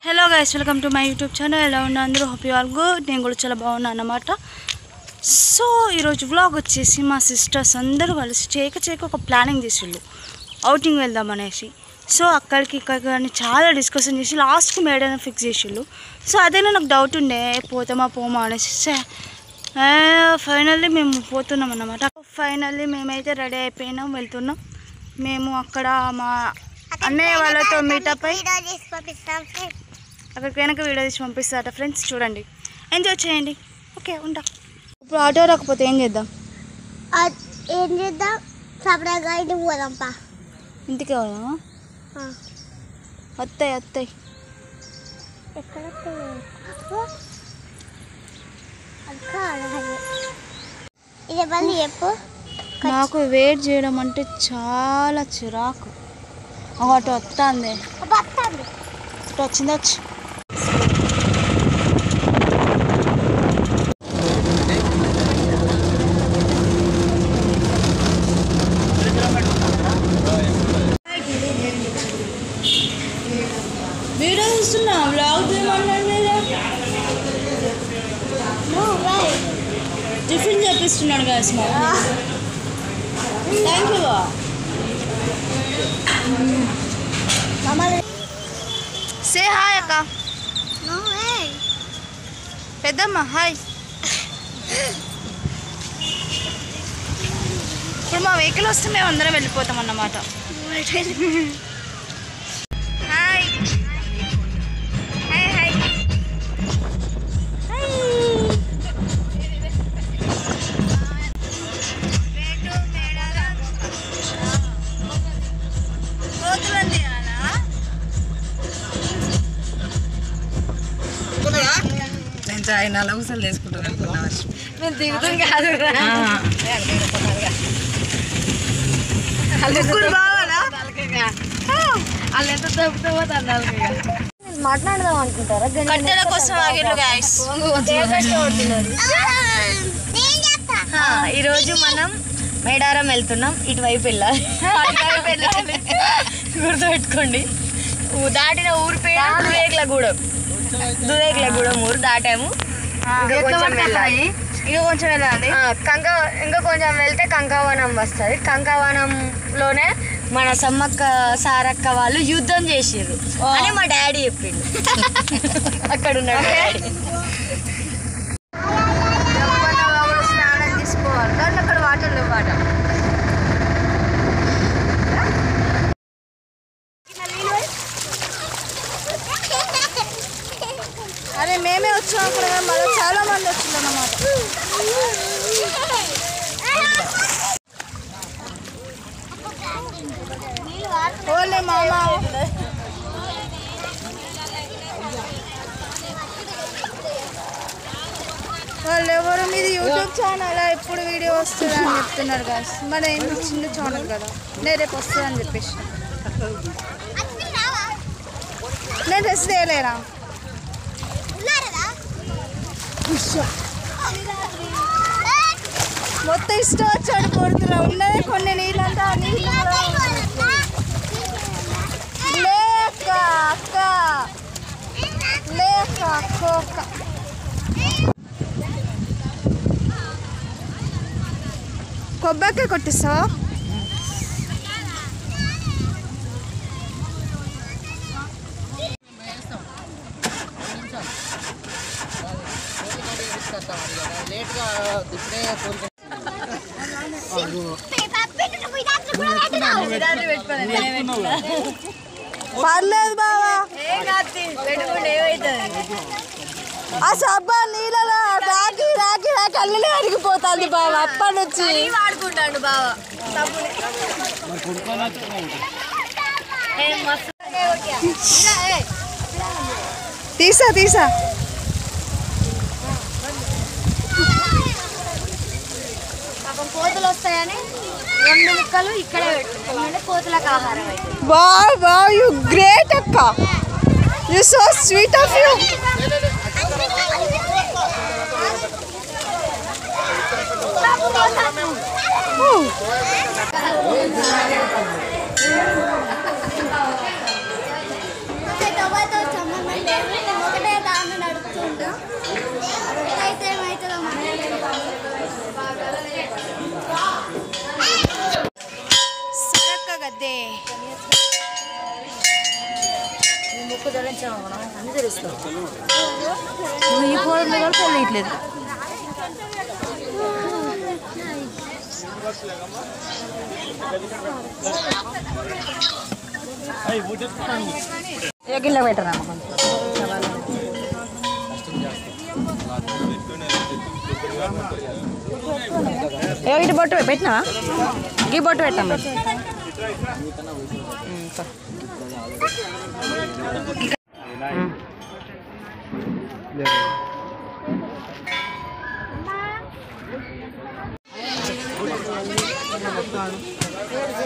Hello guys, welcome to my YouTube channel. ఎలా ఉన్నా అందరూ? Hope you all good. నేను కూడా చాలా బాగున్నాను అన్నమాట. సో ఈరోజు వ్లాగ్ వచ్చేసి మా సిస్టర్స్ అందరూ కలిసి చేయక ఒక ప్లానింగ్ చేసిళ్ళు, అవుటింగ్ వెళ్దాం అనేసి. సో అక్కడికి ఇక్కడికి చాలా డిస్కషన్ చేసి లాస్ట్కి మేడైనా ఫిక్స్ చేసిళ్ళు. సో అదేనా నాకు డౌట్ ఉండే, పోతామా పోమా అనేసి. ఫైనల్లీ మేము పోతున్నాం అన్నమాట. ఫైనల్లీ మేమైతే రెడీ అయిపోయినాం, వెళ్తున్నాం. మేము అక్కడ మా అన్నయ్య వాళ్ళతో మీటప్ అయ్యి అక్కడికి వెనక వీడియో తీసి పంపిస్తారట ఫ్రెండ్స్. చూడండి, ఎంజాయ్ చేయండి. ఓకే, ఉంటా. ఇప్పుడు ఆటో రాకపోతే ఏం చేద్దాం? ఇంటికి వెళ్దామా? వస్తాయి నాకు వెయిట్ చేయడం అంటే చాలా చిరాకు. అటు వస్తుంది, వచ్చింది. వీడియో తీస్తున్నా, వ్లాగ్ చేయమన్నాడు మీరు. టిఫిన్ చేపిస్తున్నాడు guys. Thank you. Say hi అక్క. పెద్దమ్మ హాయ్. ఇప్పుడు మా వెహికల్ వస్తే మేము అందరం వెళ్ళిపోతాం అన్నమాట. Hi hi hi. ఆయన అలా ఉసలు చేసుకుంటున్నాను. మేము దిగుతాం కాదు, మాట్లాడదాం అనుకుంటారా? కట్టెల కోసం ఆగిర్రు గాయ్స్. ఈరోజు మనం మేడారం వెళ్తున్నాం. ఇటువైపు వెళ్ళాలి, గుర్తుపెట్టుకోండి. దాటిన ఊరి పేరు దుదేకులగూడెం ఊరు దాటాము. ఇంకా కొంచెం వెళ్ళాలి. ఇంకా కొంచెం వెళ్తే కంకావనం వస్తుంది. కంకావనంలోనే మన సమ్మక్క సారక్క వాళ్ళు యుద్ధం చేసిర్రు అని మా డాడీ చెప్పిండు. అక్కడ ఉన్నాడు డాడీ. స్నానం తీసుకోవాలి కానీ అక్కడ వాటర్ లేవు. అరే మేమే వచ్చాం అక్కడ, మళ్ళీ చాలా మంది వచ్చింది అన్నమాట. ఓలే మామ, వాళ్ళు ఎవరు? మీది యూట్యూబ్ ఛానల్, ఎప్పుడు వీడియో వస్తుంది అని చెప్తున్నారు కదా. మన ఏం చిన్న ఛానల్ కదా, నేను రేపు వస్తుంది అని చెప్పేసి. నేను డ్రెస్ తేలేరా? మొత్తం ఇష్టం వచ్చాడు కొడుతున్నా. ఉన్నదే కొన్ని నీళ్ళంతా, నీళ్ళు లేక అక్క లేక అక్క. కొబ్బరికాయ కొట్టిస్తావా? పర్లేదు బావా, ఆ సబ్బా నీళ్ళలో రాకి రాకి రాకి అల్లనే అరిగిపోతుంది బావా. అప్పటి నుంచి వాడుకుంటాడు బావ. తీసా పాపం కోతులు వస్తాయని 2 ముక్కలు ఇక్కడే పెట్టుకుంటే కోతులకు ఆహారం అయితే. వావ్, యు గ్రేట్ అక్క, you so sweet of you. అన్ని తెలుస్తావు నువ్వు ఈ ఫోన్ కూడా తెలియట్లేదు గిల్ల పెట్టరా ఇటు బొట్టు పెట్టినా ఈ బొట్టు పెట్టాం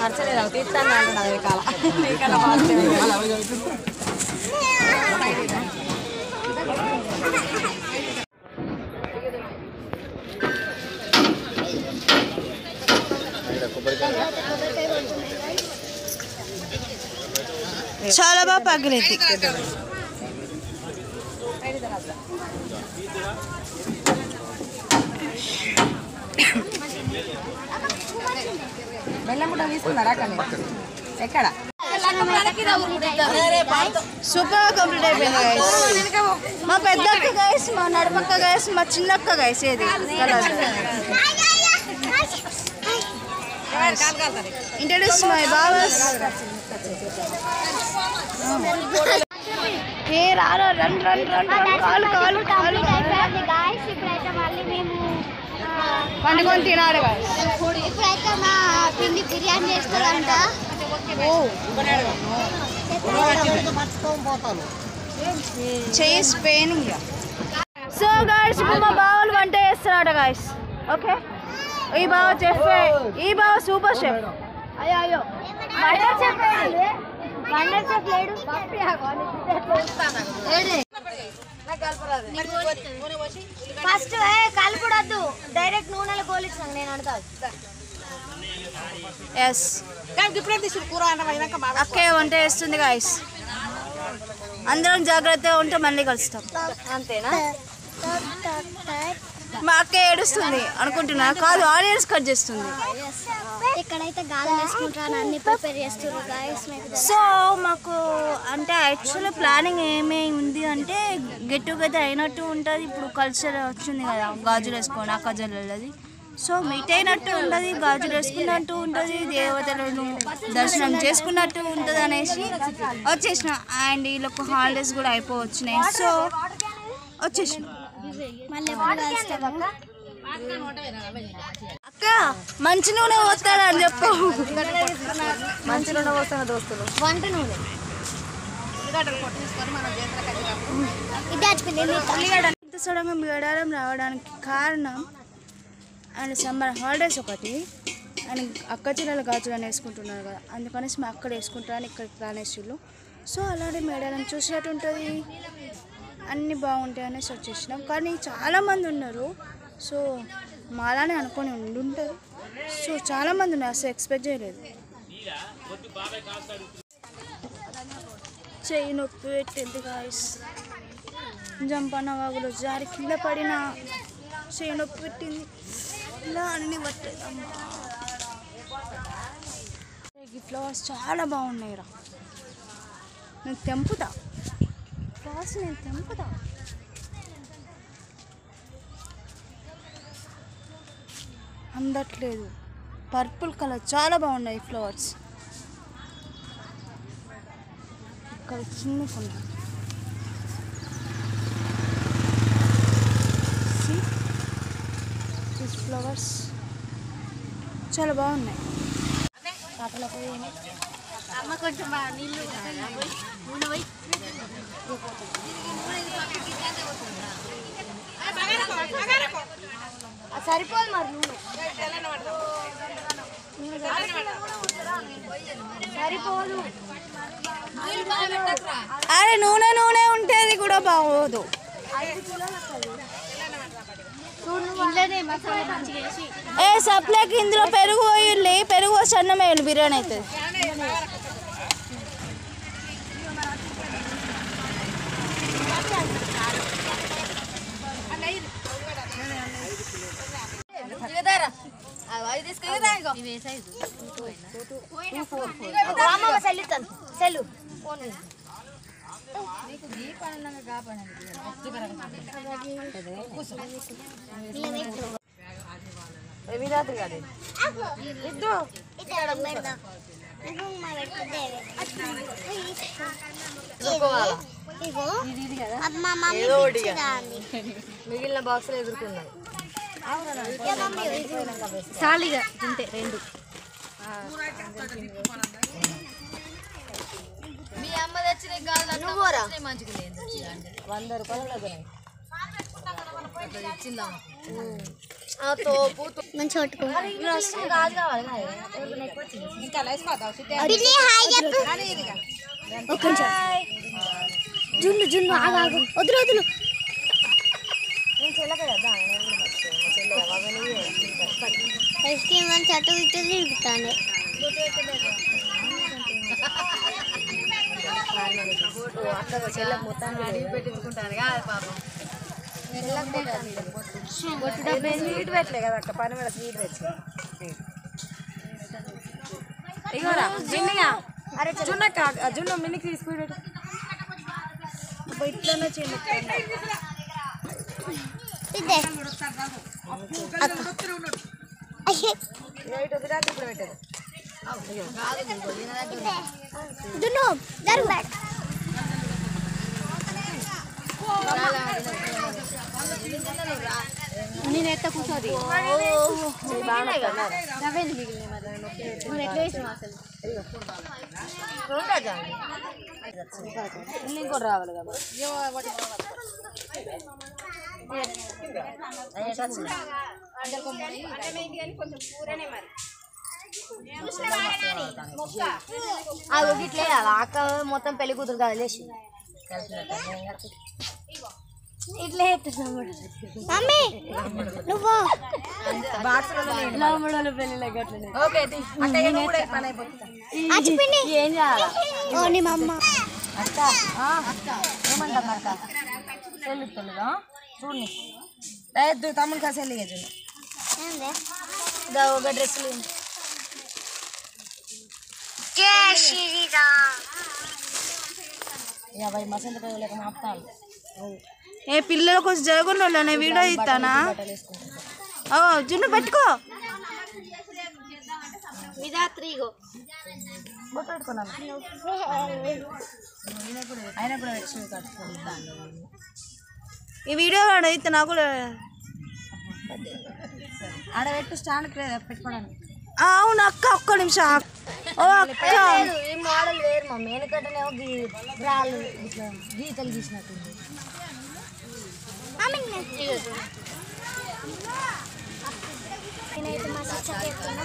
అర్చలేదు తీస్తాను అంటున్నది చాలా బాగా పగిలింది బెల్లం కూడా తీసుకున్నారా ఎక్కడ సూపర్ కంప్లీట్ అయిపోయింది గైస్ మా పెద్దక్క గైస్ మా నడుమక్క గైస్ మా చిన్నక్క గైస్ ఏది ఇంట్రడ్యూస్ మై బావస్ ఏ రారా రన్ రన్ రన్ కాలు కాలు కాలు వండుకొని తినాలి గైస్ ఇప్పుడైతే మా పిండి బిర్యానీ చేస్తారంట చేసి పెయినింగ్ సో గైస్ ఇప్పుడు మా బావలు వంట చేస్తున్నాడు గైస్ ఓకే ఈ బావ చెఫ్ ఈ బావ సూపర్ షెఫ్ అయ్యో అయ్యో ఫస్ట్ కలుపుడద్దు డైరెక్ట్ నూనెలో గోలిచ్చాను నేను అడతా ఎస్ అక్కే వంట చేస్తుంది గైస్ అందరం జాగ్రత్తగా ఉంటే మళ్ళీ కలుస్తాం అంతేనా మా అక్క ఏడుస్తుంది అనుకుంటున్నా కాదు ఆనియన్స్ కట్ చేస్తుంది ఇక్కడైతే గాలి వేసుకుంటాను అన్ని ప్రిపేర్ చేస్తున్నారు గాయస్ సో మాకు అంటే యాక్చువల్లీ ప్లానింగ్ ఏమేమి ఉంది అంటే గెట్ టుగెదర్ అయినట్టు ఉంటుంది ఇప్పుడు కల్చర్ వచ్చింది కదా గాజులు వేసుకోండి అక్క జల్లది సో మీట్ అయినట్టు ఉంటుంది గాజులు వేసుకున్నట్టు ఉంటుంది దేవతలను దర్శనం చేసుకున్నట్టు ఉంటుంది అనేసి వచ్చేసిన అండ్ వీళ్ళకు హాలిడేస్ కూడా అయిపోవచ్చినాయి సో వచ్చేసిన అక్క మంచి నూనె పోస్తాడా అని చెప్పు మంచి నూనె పోస్తున్న దోస్తులు వంట నూనె ఇంత సడన్గా మేడారం రావడానికి కారణం అండ్ సమ్మర్ హాలిడేస్ ఒకటి అండ్ అక్క చెల్లెల గాజులు అని వేసుకుంటున్నారు కదా అందుకనేసి మా అక్కడ వేసుకుంటారని ఇక్కడ ప్లాన్ వేసిళ్ళు సో అలానే మేడారం చూసినట్టు ఉంటుంది అన్నీ బాగుంటాయి అనేసి వచ్చేసినాం కానీ చాలామంది ఉన్నారు సో మాలానే అనుకొని ఉండుంటారు సో చాలామంది ఉన్నారు అసలు ఎక్స్పెక్ట్ చేయలేదు చెయ్యి నొప్పి పెట్టింది గాయస్ జంపన్న వాగులో జారి కింద పడిన చెయ్యి నొప్పి పెట్టింది ఇలా అన్నీ పట్టేది అమ్మా ఈ ఫ్లవర్స్ చాలా బాగున్నాయి రా నేను తెంపుతా ఫ్లవర్స్ నేను తెంపుతా అందట్లేదు పర్పుల్ కలర్ చాలా బాగున్నాయి ఫ్లవర్స్ ఇక్కడ చిన్న కొన్ని ఫ్లవర్స్ చాలా బాగున్నాయి అమ్మ కొంచెం నీళ్ళు నూనె పోయి సరిపోదు మరి నూనె సరిపోదు అరే నూనె నూనె ఉంటేది కూడా బాగోదు ఏ సప్లైకి ఇందులో పెరుగు పోయి పెరుగు వచ్చి అన్నం వేయాలి బిర్యానీ అవుతుంది మిగిలిన బాక్సులు ఎదుర్కొన్నాయి చాలిగా తింటే రెండు. మీ అమ్మ తెచ్చిన మంచిగా 100 రూపాయలు ఇచ్చిందా తోపు మంచి కొట్టుకో కాదు కావాలి జున్ను జున్ను ఆగాగు వదులు వదులు నేను చెల్లక కదా ఐస్ క్రీమ్ అని చెట్టు ఇట్టు తిరుగుతాను చెల్ల మొత్తాన్ని పెట్టించుకుంటాను కాదు పాపం స్వీట్ పెట్టలే కదా అక్క పని మీద స్వీట్ తెచ్చి ఇగోరా జిన్నిగా అరే జున్నక్క జున్ను మినికి స్పీడ్ ఇట్లనే చేయండి ఇదే ఇప్పుడు పెట్టదు దున్ను జరుగు బ్యాక్ నేను ఎత్త కూర్చోది ఇంకోటి రావాలి కదా ఇట్లే అక్క మొత్తం పెళ్లి కూతురు కదా లేచి ఇట్లా మమ్మీ నువ్వు ఏం చేయాలి ఓ నీ మమ్మ అక్క ఏమంటాం అక్క చెల్లుతుందా చూడండి లేదు తమ్ముడు కాదు చెల్లిగా చూడు ఒక డ్రెస్సులు యాభై మసంత లేక మాపుతాను ఏ పిల్లల కోసం జరగకుండా వాళ్ళనే వీడియో ఇస్తానా జున్ను పెట్టుకో బొట్టు పెట్టుకున్నాను అయినా కూడా వచ్చి కట్టుకుంటాను ఈ వీడియో అయితే నాకు కూడా ఆడ పెట్టు స్టాండ్ పెట్టుకోవడానికి అవును అక్క ఒక్క నిమిషం ఓ అక్క ఈ మోడల్ వేరు మమ్మీ ఎందుకంటేనేమో గ్రాలు ఇట్లా గీతలు గీసినట్టుంది నేనైతే మా సిస్టర్ చెప్తున్నా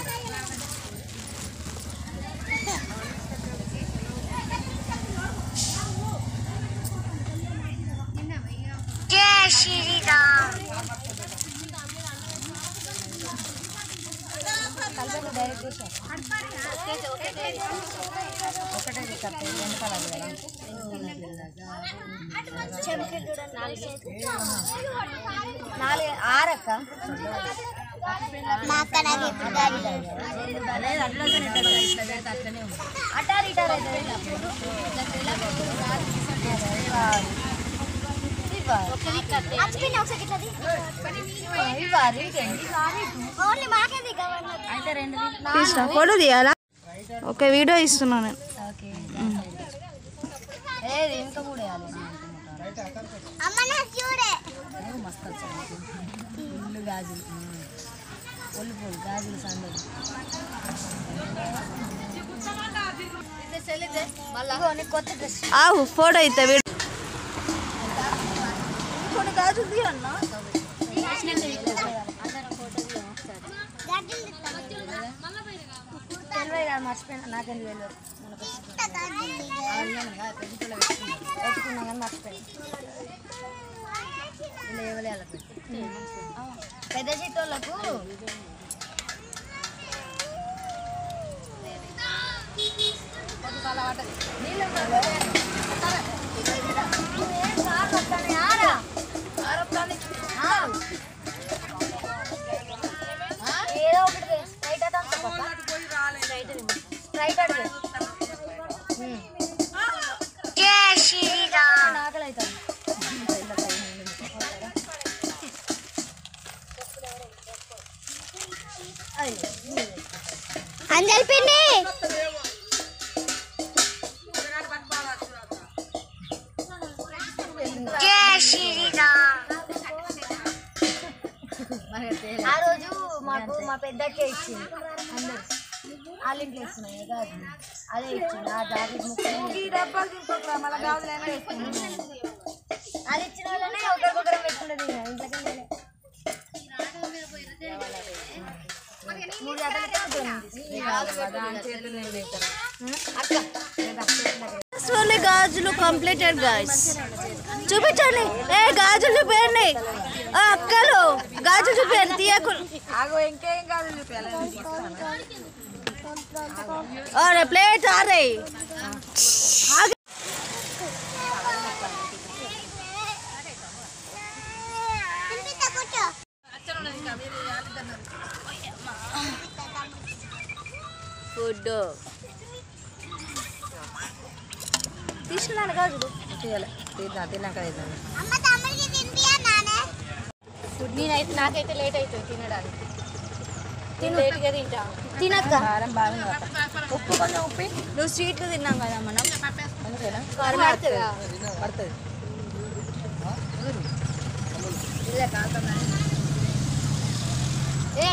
జై శ్రీరామ్ డైరెక్ట్ ఒకటే రెండు కలర్లు కదా నాలుగు ఆరక్క మా అక్క నాకు ఎప్పుడు గాలి అటారు ఇటారు ఓన్లీ మాకేది అయితే రెండు తీసిన ఫోటో తీయాలా ఓకే వీడియో ఇస్తున్నాను నేను ఏది ఇంకా కూడా వేయాలి అమ్మ నాకు చూడే మస్తు వచ్చాయి ఇల్లు గాజులు ఒళ్ళు గాజులు సందడి కొత్త డ్రెస్ ఆవు ఫోటో అయితే వీడియో కొన్ని గాజులు తీయన్నా తెలివే కాదు మర్చిపోయినా నాకెందుకు తెలియదు పెట్టుకున్నా కానీ మర్చిపోయినా లేవలే వాళ్ళకి పెద్ద చెట్టు వాళ్ళకు ఏదో ఒకటి స్ట్రైట్ అయితే స్ట్రైట్ అడిగే జై శ్రీరామ్ గింజలు పిండి ఆ రోజు మాకు మా పెద్దకే ఇచ్చింది అందరు వాళ్ళ ఇంట్లో ఇస్తున్నాయి కాదు అదే ఇచ్చింది ఆ జాకెట్ అది ఇచ్చిన వాళ్ళనే ఒకరికొకరం పెట్టుకున్నది ఇంట్లోకి గాజులు కంప్లీటెడ్ గైస్ చూపించండి ఏ గాజులు చూపించండి అక్కలు గాజులు చూపించండి తీయకులు ఇంకేం కాదు చూపించాలి अरे प्लेट आ रही ఫుడ్ తీసుకున్నాను కాదు తిన్నాక ఫుడ్ నేనైతే నాకైతే లేట్ అవుతుంది తినడానికి లేట్గా తింటా తినక్క ఉప్పు కొంచెం ఉప్పి నువ్వు స్వీట్లు తిన్నాం కదా మనం అందుకేనా కారం పడుతుంది ఏ